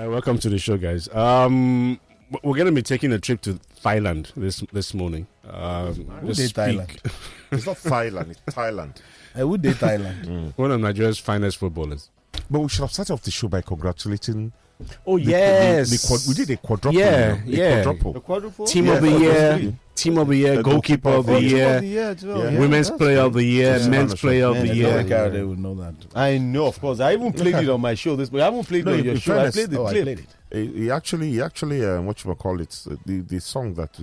Welcome to the show, guys. We're going to be taking a trip to Thailand this morning. Thailand? It's not Thailand, it's Thailand. I would date Thailand. One of Nigeria's finest footballers. But we should have started off the show by congratulating. Oh, yes. We did a quadruple. Yeah. Quadruple. The quadruple? Team of the year. Team of the year, goalkeeper of the year, women's player of the year, men's player of the year. They would know that. I know, of course. I even played it on my show. I haven't played it on your show. I played the clip. Played it. He actually, what you call it, the song that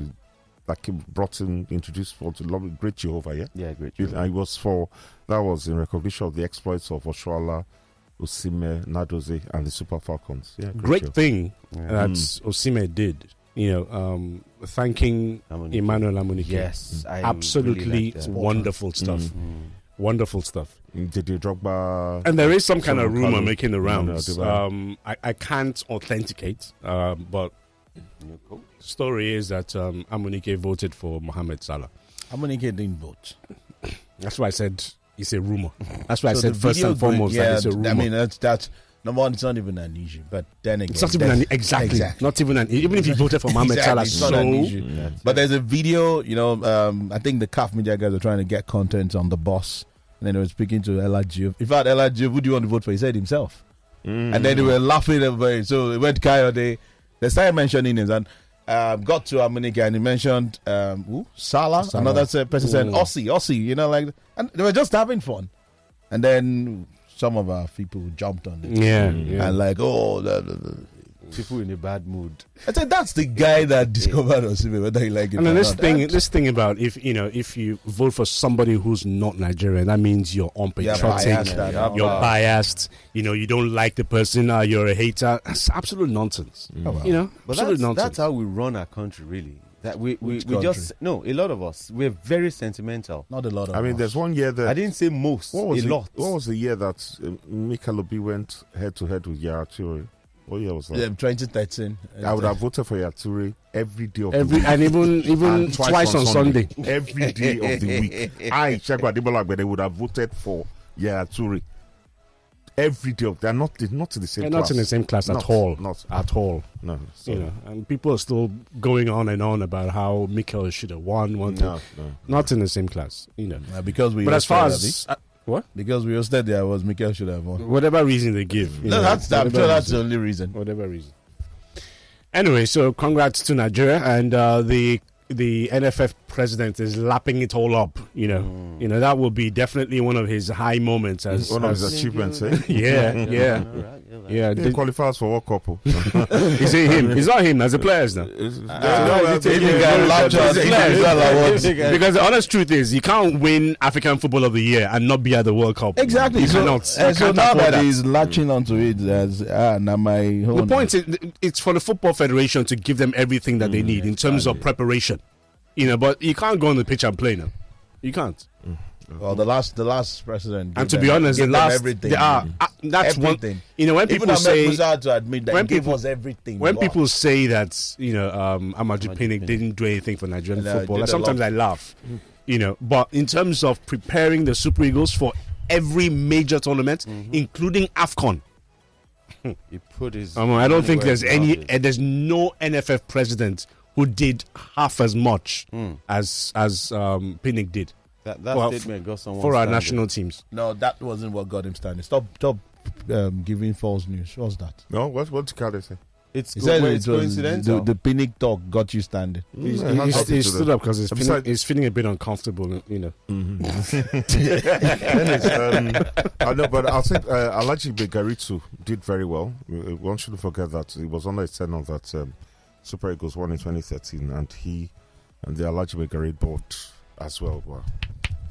brought in, introduced for the lovely Great Jehovah, yeah? Yeah, Great Jehovah. That was in recognition of the exploits of Oshoala, Osimhen, Nadoze, and the Super Falcons. Yeah, great thing that Osimhen did. Thanking Emmanuel Amunike. Yes, I absolutely really wonderful stuff. Wonderful stuff. Did you Drogba? And there is some kind of rumor making the rounds. I can't authenticate, but story is that Amunike voted for Mohamed Salah. Amunike didn't vote. That's why I said it's a rumor. That's why I said first and foremost that it's a rumor. I mean, that's number one. It's not even an issue. But then again, it's not even exactly. Not even even if you voted for Mohamed Salah, it's not an issue. But there's a video. I think the CAF media guys are trying to get content on the boss, and then they were speaking to Ella Jio. In fact, Ella Jio, who do you want to vote for? He said himself, and then they were laughing about it. So it went Coyote. They started mentioning names and got to Amunike and he mentioned Salah. Another person said Aussie. Like, and they were just having fun, and then some of our people jumped on it. Yeah. And like, people in a bad mood. I said that's the guy that discovered us, whether you like it. And then or this thing about if you vote for somebody who's not Nigerian, that means you're unpatriotic, you're biased. You don't like the person. You're a hater. That's absolute nonsense. But absolute nonsense. That's how we run our country, really. That we just a lot of us we're very sentimental. Not a lot of. I mean, there's one year that I didn't say most. What was lot. What was the year that Mikel Obi went head to head with Yaya Toure? What year was that? 2013. I would have voted for Yaya Toure every day of the week. And even twice on Sunday. Every day of the week. Chagwa Adebola, they would have voted for Yaya Toure every day. They're not in the same class. Not in the same class at all. Not at all. No. And people are still going on and on about how Mikel should have won. Not in the same class. Because we. But as far as what? Because we hosted there was Mikel should have won. Whatever reason they give. I'm sure that's the only reason. Whatever reason. Anyway, so congrats to Nigeria and the NFF president is lapping it all up. That will be definitely one of his high moments as one of his achievements. Yeah. He qualifies for World Cup. Is it him? It's not him as a players now. Because the honest truth is, you can't win African Football of the Year and not be at the World Cup. Exactly. So now that he's latching onto it as now my own. The point is, it's for the Football Federation to give them everything that they need in terms of preparation. But you can't go on the pitch and play now. You can't. Well, the last president, and to be honest, everything. That's everything. One. When people say, to admit that gave us everything. When people say that, Amadou Pinnick didn't do anything for Nigerian football, sometimes I laugh. But in terms of preparing the Super Eagles for every major tournament, including AFCON. He put his. I don't think there's no NFF president who did half as much as Pinnick did. That statement got someone for our national teams. No, that wasn't what got him standing. Stop giving false news. What's that? No, what did Carter say? It's coincidental. The Pinnick talk got you standing. He stood up because he's feeling a bit uncomfortable. I know, but I think Alhaji Begaritu did very well. One shouldn't forget that he was under his tenure that Super Eagles won in 2013, and he and the Alhaji Begari board as well were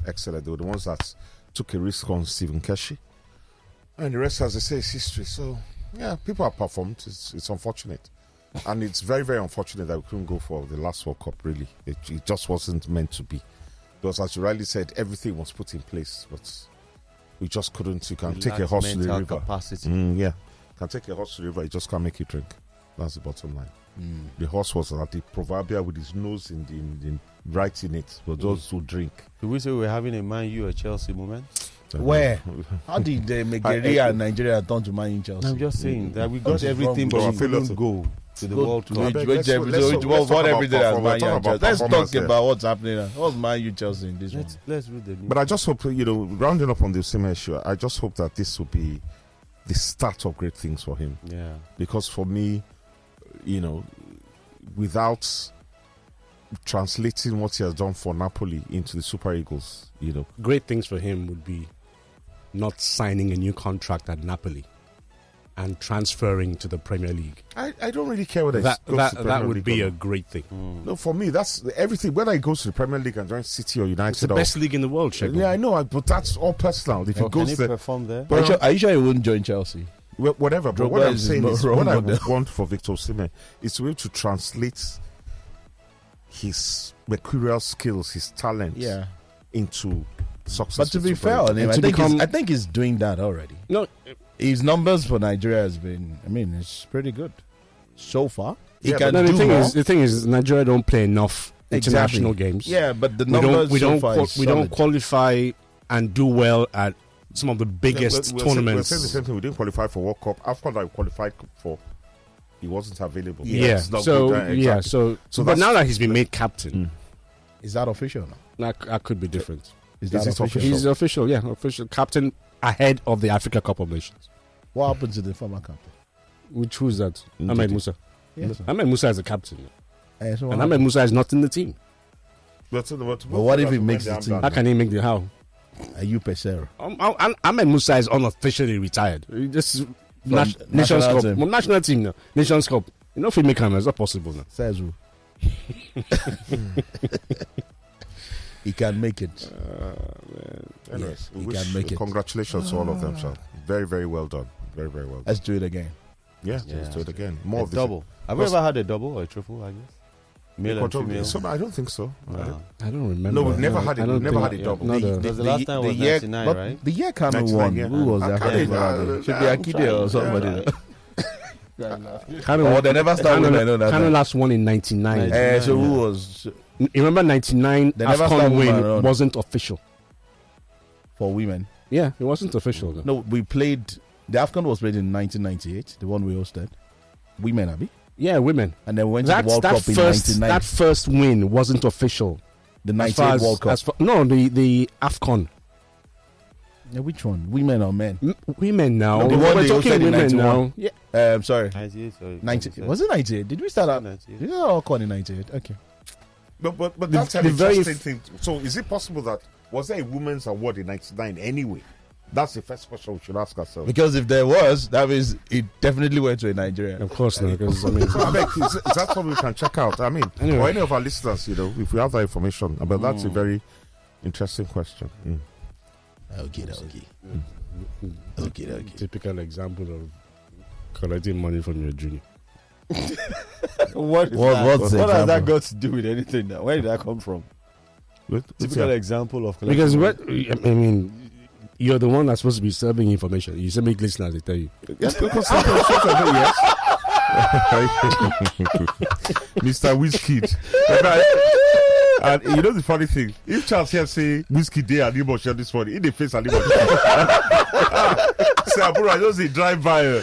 excellent. They were the ones that took a risk on Stephen Keshi, and the rest, as they say, is history. So yeah, people have performed. It's unfortunate, and it's very, very unfortunate that we couldn't go for the last World Cup. Really, it just wasn't meant to be. Because as you rightly said, everything was put in place, but we just couldn't. You can take a horse to the river. Capacity. You can take a horse to the river. You just can't make it drink. That's the bottom line. The horse was at the proverbial with his nose in right in it for those who drink. Do we say we're having a Man U or Chelsea moment? Where? How did Nigeria and Nigeria turn to Man U Chelsea? I'm just saying that we got everything, but we couldn't go to the World Cup. Let's talk about what's happening. What's Man U Chelsea in this one? Let's read the news. But I just hope, rounding up on the same issue, I just hope that this will be the start of great things for him. Yeah. Because for me, without translating what he has done for Napoli into the Super Eagles, great things for him would be not signing a new contract at Napoli and transferring to the Premier League. I don't really care whether that would be a great thing. No, for me, that's everything. Whether he goes to the Premier League and joins City or United, it's the best league in the world, Shegun. Yeah, I know, but that's all personal. If he goes there, perform there. But are you sure he wouldn't join Chelsea? Well, whatever. But what I'm saying is, what I would want for Victor Osimhen is to be able to translate his mercurial skills, his talents, into success. But to be fair on him, I think he's doing that already. No, his numbers for Nigeria has been, it's pretty good so far. The thing is, Nigeria don't play enough international games. Yeah, but the numbers we don't qualify and do well at some of the biggest tournaments. We're saying the same thing. We didn't qualify for World Cup. After that, we qualified for. He wasn't available. Yeah. So but now that he's been made captain, is that official now? That could be different. Is that official? He's official. Yeah, official captain ahead of the Africa Cup of Nations. What happened to the former captain? Who's that? Ahmed Musa. Yes. Ahmed Musa is a captain, and Ahmed Musa is not in the team. But what if he makes the team? How can he make the how? Are you Pesero? Ahmed Musa is unofficially retired. This Nations Cup, national team now. Nations Cup. If we make him, it's not possible now. Says who? He can make it. Anyways, he can make it. Congratulations to all of them, sir. Very, very well done. Very, very well done. Let's do it again. Yeah, let's do it again. More of this. Double. Have you ever had a double or a triple, I guess? Male and female? I don't think so. I don't remember. No, we've never had it. We've never had a double. The last time was 99, right? The year Kano won. Who was that? Should be Akide or somebody. They never started. Kano last won in 99. So who was? You remember 99? AFCON win wasn't official for women. Yeah, it wasn't official. Though. No, we played. The AFCON was played in 1998. The one we hosted. Women, Abi. Yeah, women. And then we went to the World Cup in 99. That first win wasn't official. The 98 World Cup. The AFCON. Yeah, which one? Women or men? Women now. No, we're talking women now. Yeah. Sorry. 98. Was it 98? Did we start out? Did we start AFCON in 98? Okay. But that's an interesting thing. So is it possible that was there a women's award in 99 anyway? That's the first question we should ask ourselves. Because if there was, that means it definitely went to a Nigerian. Of course not. Because is that something we can check out? I mean, anyway. Or any of our listeners, if we have that information. But that's a very interesting question. Okay. Typical example of collecting money from your junior. What has that got to do with anything now? Where did that come from? Typical example of collecting money. You're the one that's supposed to be serving information. You should make listeners, they tell you. Yes, because Mr. Wizkid. And you know the funny thing, if Charles here say Wizkid Day and Nemo share this morning, in the face and Nemo say, Abura, I just drive by. You're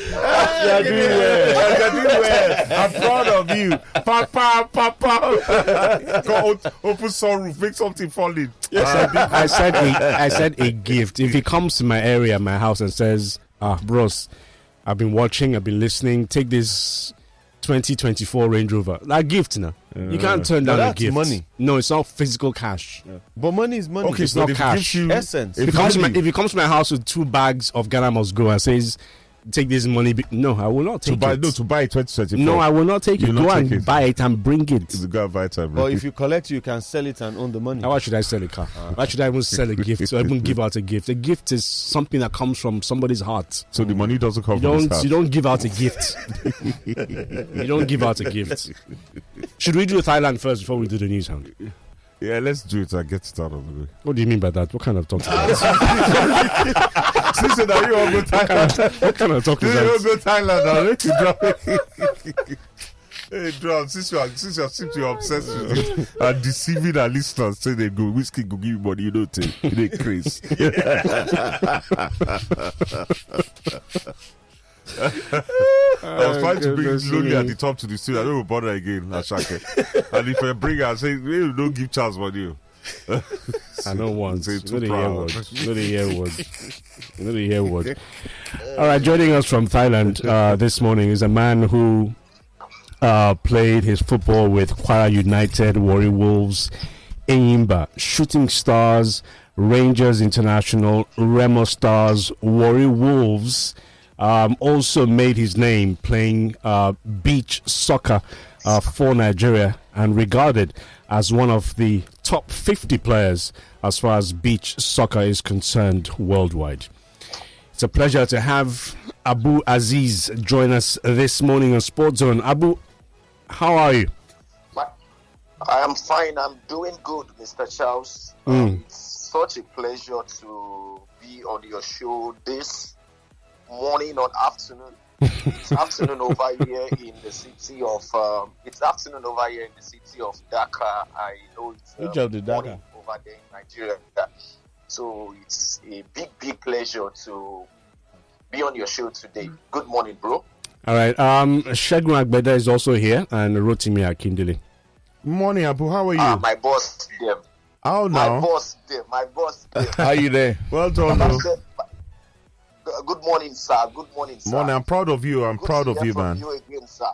doing well. I'm proud of you. Papa. Go open sunroof, make something fall in. I said a gift. If he comes to my area, my house, and says, bros, I've been watching, I've been listening, take this 2024 Range Rover. That gift now. You can't turn down a gift. Money. No, it's not physical cash. Yeah. But money is money. Okay, it's not cash. Essence. If he comes to my house with 2 bags of Ghana must go and says, take this money. No, I will not take it. To buy 2024. No, I will not take it. Go and buy it and bring it. Go and buy it and bring or if you collect, you can sell it and own the money. Why should I sell a car? Why should I even sell a gift? So I even give out a gift. A gift is something that comes from somebody's heart. So the money doesn't come from his heart. You don't give out a gift. You don't give out a gift. Should we do Thailand first before we do the news hound? Yeah, let's do it and get it out of the way. What do you mean by that? What kind of talk is that? Listen, you all go Thailand. What kind of talk is that? You all go Thailand now. Let you drop it. Hey, John, since you're obsessed with it and deceiving our listeners, say they go, whiskey go give you money, you don't take. You ain't crazy. I was trying to bring Lonely at the top to the studio. I don't bother again, Ashake. And if I bring her, I say, hey, don't give Charles money. I don't want. Not the hear word. All right, joining us from Thailand this morning is a man who played his football with Kwara United, Warri Wolves, Enyimba, Shooting Stars, Rangers International, Remo Stars, Warri Wolves. Also made his name playing beach soccer for Nigeria and regarded as one of the top 50 players as far as beach soccer is concerned worldwide. It's a pleasure to have Abu Aziz join us this morning on Sports Zone. Abu, how are you? I am fine. I'm doing good, Mr. Charles. It's such a pleasure to be on your show this morning or afternoon. It's afternoon over here in the city of Dhaka. I know it's morning over there in Nigeria. So it's a big pleasure to be on your show today. Good morning, bro. All right. Shegun Agbeda is also here and Rotimi Akindele. Morning, Abu. How are you? My boss, them. How now? My boss, them. How are you there? Well done, bro. Good morning, sir. Morning. I'm proud of you. I'm proud of you, man. You again, sir.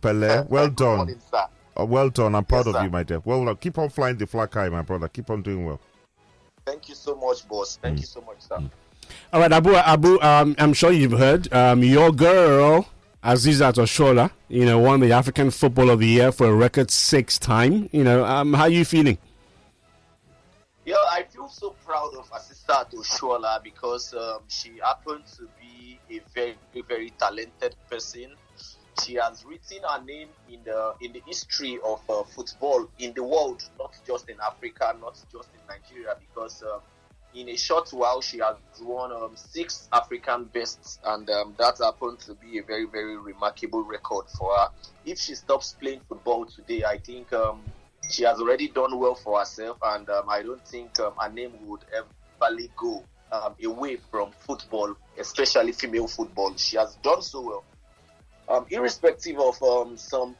Pele, well done. Morning, sir. Well done. I'm proud of sir. you, my dear. Well, keep on flying the flag high, my brother. Keep on doing well. Thank you so much, boss. Thank you so much, sir. All right, Abu. I'm sure you've heard your girl Azizat Oshola, won the African Football of the Year for a record 6 time. How are you feeling? Yeah, I feel so proud of Azizat Oshola because she happens to be a very, very talented person. She has written her name in the history of football in the world, not just in Africa, not just in Nigeria, because in a short while she has won 6 African bests, and that happened to be a very, very remarkable record for her. If she stops playing football today, I think she has already done well for herself, and I don't think her name would ever go away from football, especially female football. She has done so well. Irrespective of some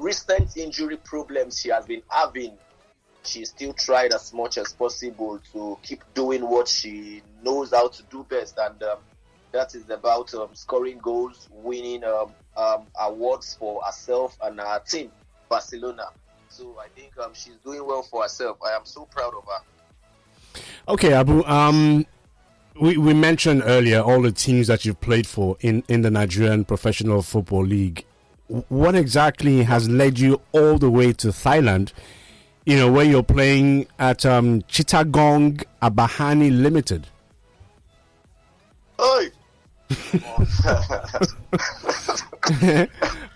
recent injury problems she has been having, she still tried as much as possible to keep doing what she knows how to do best, and that is about scoring goals, winning awards for herself and her team, Barcelona. So I think she's doing well for herself. I am so proud of her. Okay, Abu. We mentioned earlier all the teams that you've played for in the Nigerian Professional Football League. What exactly has led you all the way to Thailand, where you're playing at Chittagong Abahani Limited? Hey!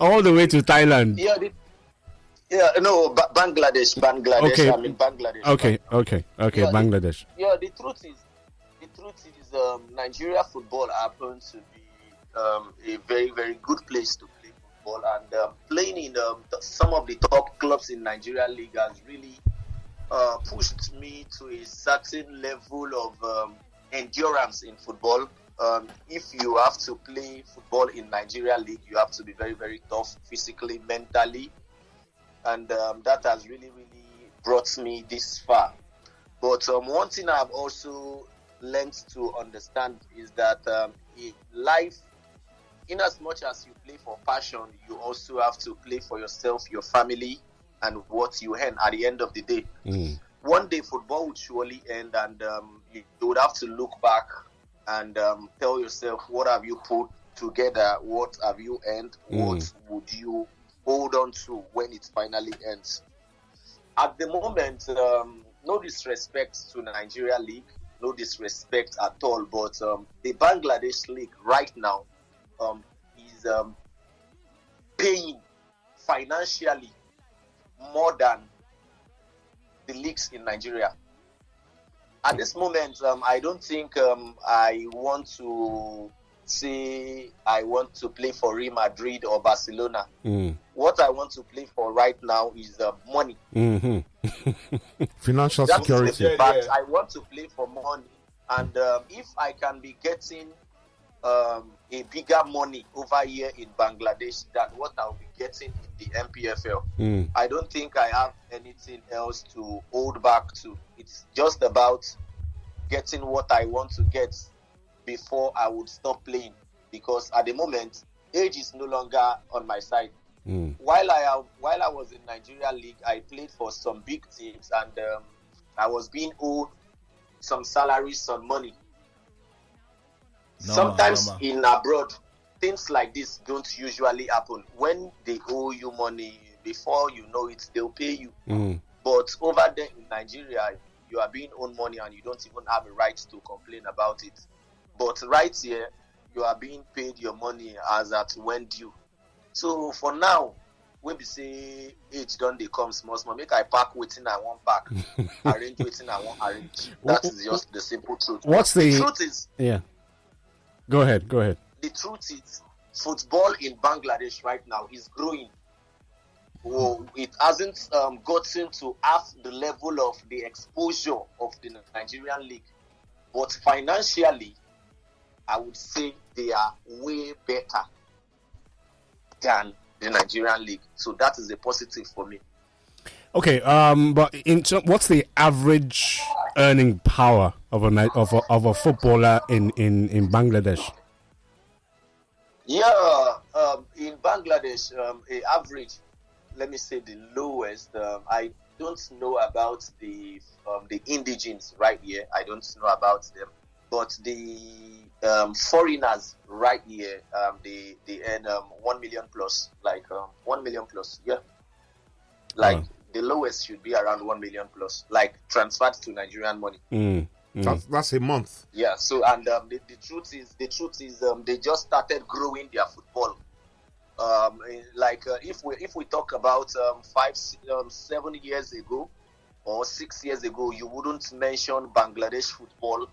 All the way to Thailand. Bangladesh. Okay. I'm in Bangladesh. Okay, Yeah, Bangladesh. The truth is, Nigeria football happens to be a very, very good place to play football, and playing in some of the top clubs in Nigeria League has really pushed me to a certain level of endurance in football. If you have to play football in Nigeria League, you have to be very, very tough physically, mentally, and that has really, really brought me this far. But one thing I've also learned to understand is that in life, in as much as you play for passion, you also have to play for yourself, your family, and what you earn at the end of the day. One day football would surely end, and you would have to look back and tell yourself, what have you put together, what have you earned, what would you hold on to when it finally ends. At the moment, no disrespect to Nigeria League, no disrespect at all, but the Bangladesh League right now is paying financially more than the leagues in Nigeria. At this moment, I don't think I want to say I want to play for Real Madrid or Barcelona. what I want to play for right now is money. Financial That's security. the fact. I want to play for money, and if I can be getting a bigger money over here in Bangladesh than what I'll be getting in the MPFL, I don't think I have anything else to hold back to. It's just about getting what I want to get before I would stop playing, because at the moment age is no longer on my side. While I was in Nigeria League, I played for some big teams, and I was being owed some salaries, some money. Sometimes in abroad, things like this don't usually happen. When they owe you money, before you know it, they'll pay you. But over there in Nigeria, you are being owed money and you don't even have a right to complain about it. But right here, you are being paid your money as at when due. So for now, when we say age done, they come small. Make I pack waiting I want pack, arrange waiting I want arrange. That is just the simple truth. The truth is? Yeah. Go ahead. The truth is, football in Bangladesh right now is growing. Oh, it hasn't gotten to half the level of the exposure of the Nigerian league, but financially, I would say they are way better than the Nigerian league. So that is a positive for me. Okay, but what's the average earning power of a footballer in Bangladesh? Yeah, in Bangladesh, a average, let me say the lowest. I don't know about the indigenes right here. I don't know about them, but the foreigners right here, they earn 1 million plus, like 1 million plus. Yeah, like the lowest should be around 1 million plus, like transferred to Nigerian money. That's a month. Yeah. So and the truth is they just started growing their football. If we talk about 7 years ago or 6 years ago, you wouldn't mention Bangladesh football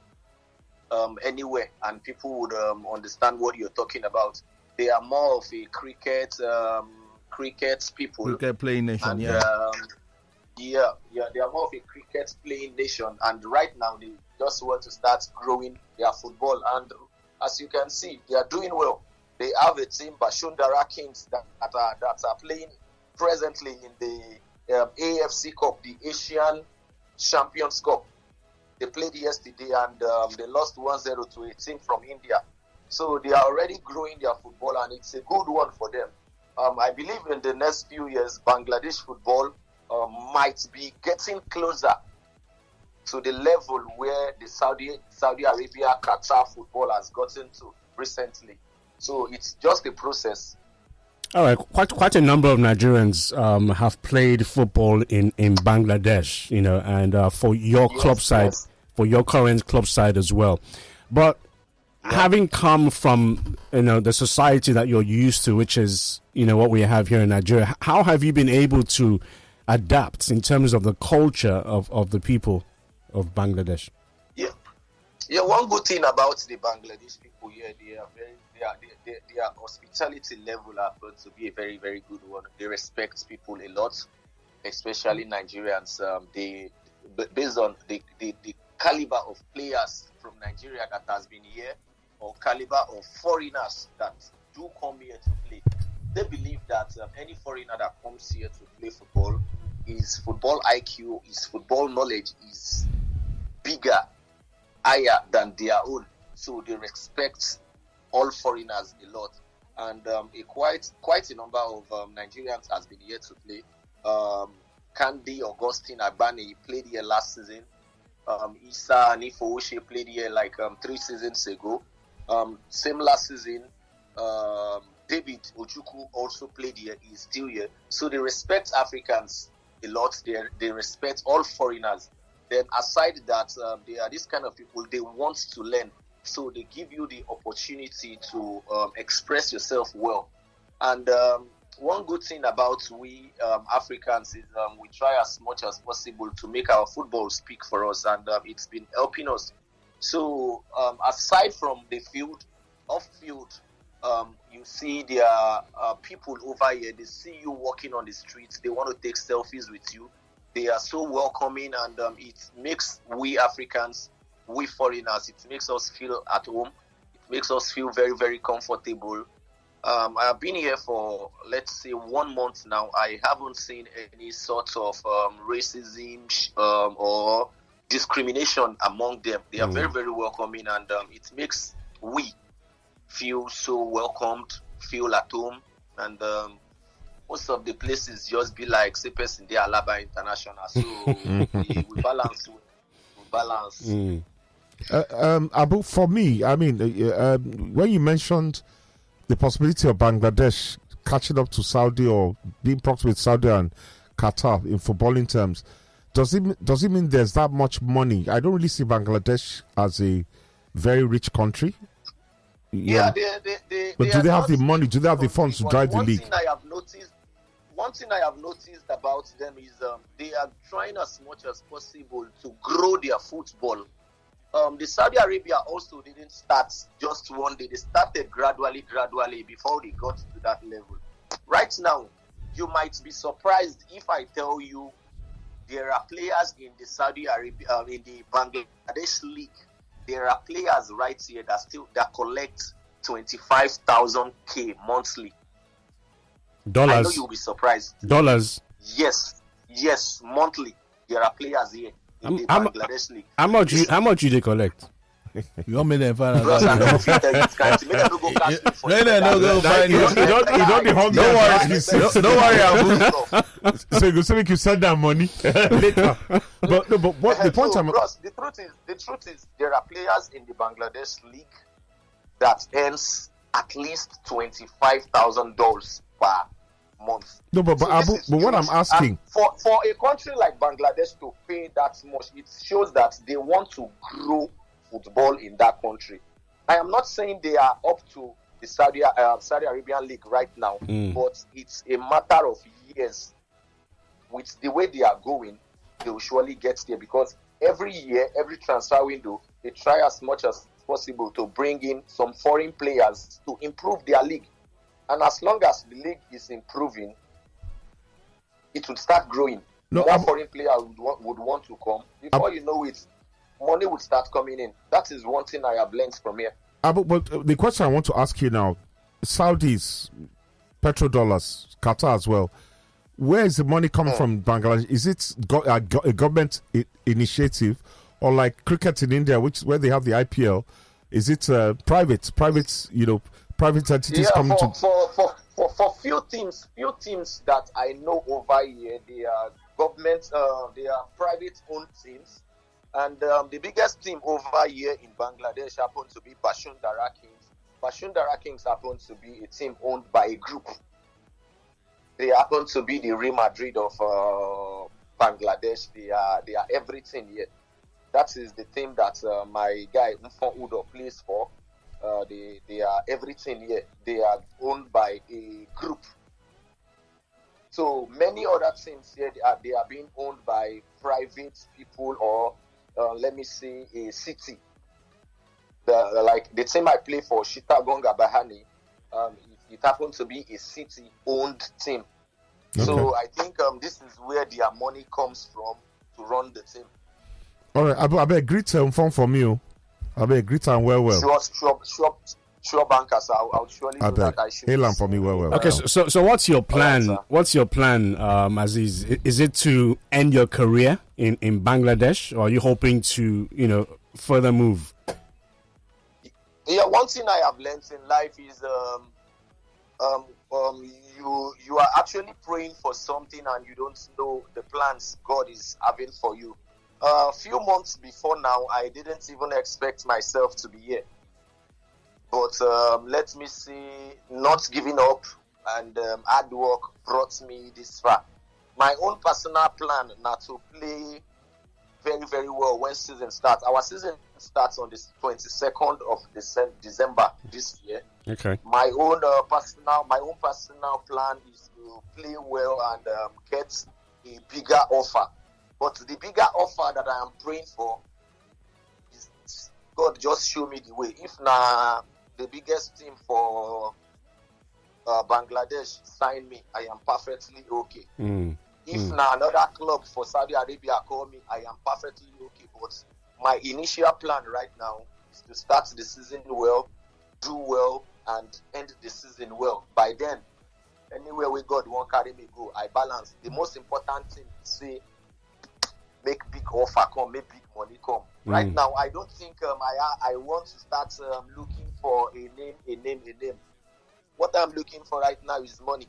anywhere, and people would understand what you're talking about. They are more of a cricket people, cricket playing nation. And, they are more of a cricket playing nation, and right now they just want to start growing their football, and as you can see, they are doing well. They have a team, Bashundara Kings, that are playing presently in the AFC Cup, the Asian Champions Cup. They played yesterday and they lost 1-0 to a team from India. So they are already growing their football, and it's a good one for them. I believe in the next few years, Bangladesh football might be getting closer to the level where the Saudi Arabia, Qatar football has gotten to recently. So it's just a process. All right, quite a number of Nigerians have played football in Bangladesh, and for your club side, for your current club side as well. But having come from the society that you're used to, which is what we have here in Nigeria, how have you been able to adapt in terms of the culture of the people of Bangladesh? Yeah. One good thing about the Bangladesh people here, their hospitality level happens to be a very, very good one. They respect people a lot, especially Nigerians. Based on the caliber of players from Nigeria that has been here, or caliber of foreigners that do come here to play, they believe that any foreigner that comes here to play football, his football IQ, his football knowledge is bigger, higher than their own. So they respect all foreigners a lot, and quite a number of Nigerians has been here to play. Kandi Augustine Agbani played here last season. Issa Anifowoshe played here like 3 seasons ago. Same last season. David Ojukwu also played here. He's still here. So they respect Africans a lot. They respect all foreigners. Then aside that, they are this kind of people. They want to learn. So they give you the opportunity to express yourself well. And one good thing about we Africans is we try as much as possible to make our football speak for us, and it's been helping us. So aside from the field, off field, You see there are people over here, they see you walking on the streets, they want to take selfies with you. They are so welcoming, and it makes we Africans, we foreigners, it makes us feel at home. It makes us feel very, very comfortable. I have been here for, let's say, 1 month now. I haven't seen any sort of racism or discrimination among them. They are very, very welcoming, and it makes we feel so welcomed, feel at home, and most of the places just be like, say, person there, Alaba International. So we balance. Abu, for me, I mean, when you mentioned the possibility of Bangladesh catching up to Saudi or being proxy with Saudi and Qatar in footballing terms, does it mean there's that much money? I don't really see Bangladesh as a very rich country. Yeah, but do they have the money? Do they have the funds to drive the league? One thing I have noticed about them is they are trying as much as possible to grow their football. The Saudi Arabia also didn't start just one day. They started gradually before they got to that level. Right now, you might be surprised if I tell you there are players in the Saudi Arabia, in the Bangladesh league. There are players right here that collect 25,000 monthly. Dollars. I know you'll be surprised. Dollars. Yes, monthly. There are players here in the Bangladesh league. How much do they collect? You want me to find out? Bros, I don't feel that it's kind of make them go catch me for No, go find You don't be hungry. Don't worry, Abu. So you so make you send that money later. But what the point Bros, the truth is there are players in the Bangladesh league that earns at least $25,000 per month. No, but Abu, but what I'm asking, for a country like Bangladesh to pay that much, it shows that they want to grow football in that country. I am not saying they are up to the Saudi Arabian league right now, but it's a matter of years. With the way they are going, they will surely get there, because every year, every transfer window, they try as much as possible to bring in some foreign players to improve their league. And as long as the league is improving, it would start growing. More foreign players would want to come. Before you know it, money would start coming in. That is one thing I have learned from here. But the question I want to ask you now, Saudis, petrodollars, Qatar as well, where is the money coming from, Bangladesh? Is it a government initiative, or like cricket in India, where they have the IPL? Is it private entities coming to? For few teams that I know over here, they are government, they are private-owned teams. And the biggest team over here in Bangladesh happens to be Bashundara Kings. Bashundara Kings happens to be a team owned by a group. They happen to be the Real Madrid of Bangladesh. They are everything here. That is the team that my guy Mfon Udo plays for. They are everything here. They are owned by a group. So many other teams here, they are being owned by private people, or let me say a city. Like the team I play for, Chittagong Bahani, it happens to be a city-owned team. Okay. So I think this is where their money comes from to run the team. All right, I bet greet phone from you. I bet greet and well. Sure, bankers. I'll surely do that. I should. Hail for me well. Okay, so what's your plan? Right, what's your plan, Aziz? Is it to end your career in Bangladesh, or are you hoping to further move? Yeah, one thing I have learned in life is you are actually praying for something and you don't know the plans God is having for you. A few months before now, I didn't even expect myself to be here. But let me see, not giving up and hard work brought me this far. My own personal plan now to play very, very well when season starts. Our season starts on the 22nd of December this year. Okay. My own personal plan is to play well and get a bigger offer. But the bigger offer that I am praying for is God just show me the way. If the biggest team for Bangladesh sign me, I am perfectly okay. If now another club for Saudi Arabia call me, I am perfectly okay. But my initial plan right now is to start the season well, do well, and end the season well. By then, anywhere we God won't carry me go, I balance. The most important thing is say, make big offer come, make big money come. Right now, I don't think I want to start looking for a name. What I'm looking for right now is money.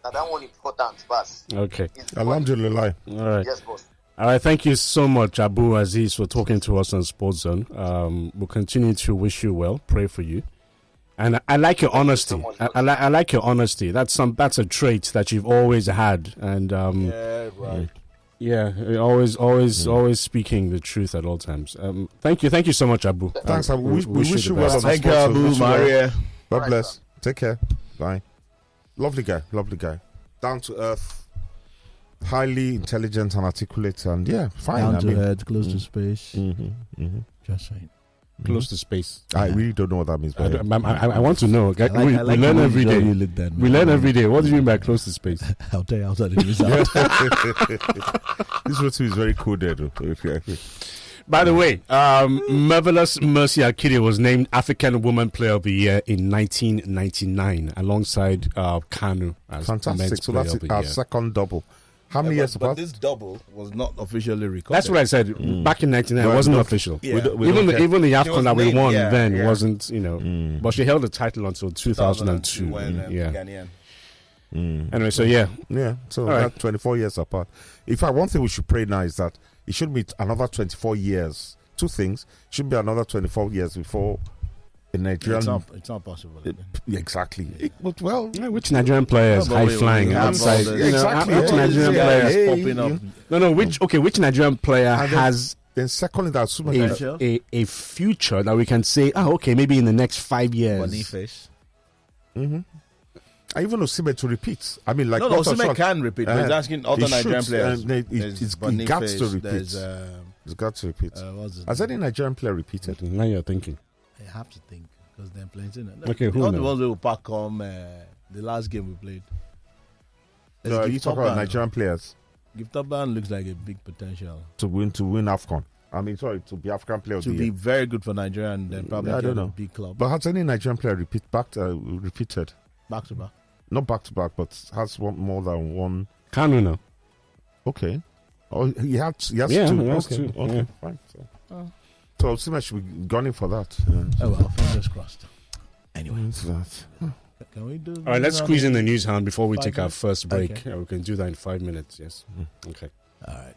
Now that one important first. Okay. Alhamdulillah. All right. Yes, boss. All right. Thank you so much, Abu Aziz, for talking to us on Sports Zone. We'll continue to wish you well, pray for you. And I like your honesty. I like your honesty. That's a trait that you've always had. And yeah, right. Yeah, always speaking the truth at all times. Thank you so much, Abu. Thanks, Abu. We wish you well. Thank you, Abu, Maria. God bless. Take care. Bye. Lovely guy. Down to earth, highly intelligent and articulate, and yeah, fine. Down to earth, close to space. Just saying. Close to space. I really don't know what that means. But I want to know. We learn every day. We learn every day. What do you mean by close to space? I'll tell you outside the news out. This routine is very coded. By the way, Marvelous Mercy Akide was named African Woman Player of the Year in 1999 alongside Kanu as fantastic. So that's our second double. How many years apart? But this double was not officially recorded. That's what I said. Back in 99, it wasn't official. Yeah. Even the AFCON that we won then wasn't, but she held the title until 2002. Anyway, so yeah. So that's 24 years apart. In fact, one thing we should pray now is that it should be another 24 years. Two things. It should be another 24 years before a Nigerian. It's not possible. Exactly. Which Nigerian player is high flying outside? Exactly. Which Nigerian player popping up? No. Which Nigerian player has then secondly that a future that we can say, okay, maybe in the next 5 years. Boniface. I even Osimhen to repeat. I mean, like no, Osimhen can repeat. But he's asking other Nigerian players. It's got to repeat. It's got to repeat. Has any Nigerian player repeated? Now you're thinking. I have to think because they're playing. Okay, who the ones who will pack on the last game we played. No, you talk about Nigerian players. Giftaban looks like a big potential to win AFCON. I mean, sorry, to be African player of the year. To be very good for Nigeria and then probably get a big club. But has any Nigerian player repeated? Back to back. Not back to back, but has more than one. Kanu now. Okay. Oh, he has two. Okay, fine. So Osimhen should be gunning for that. Oh well, fingers crossed. Anyway, can we do? All right, let's squeeze in the news hound before we take our first break. Okay. Yeah, we can do that in 5 minutes. Yes. Okay. All right.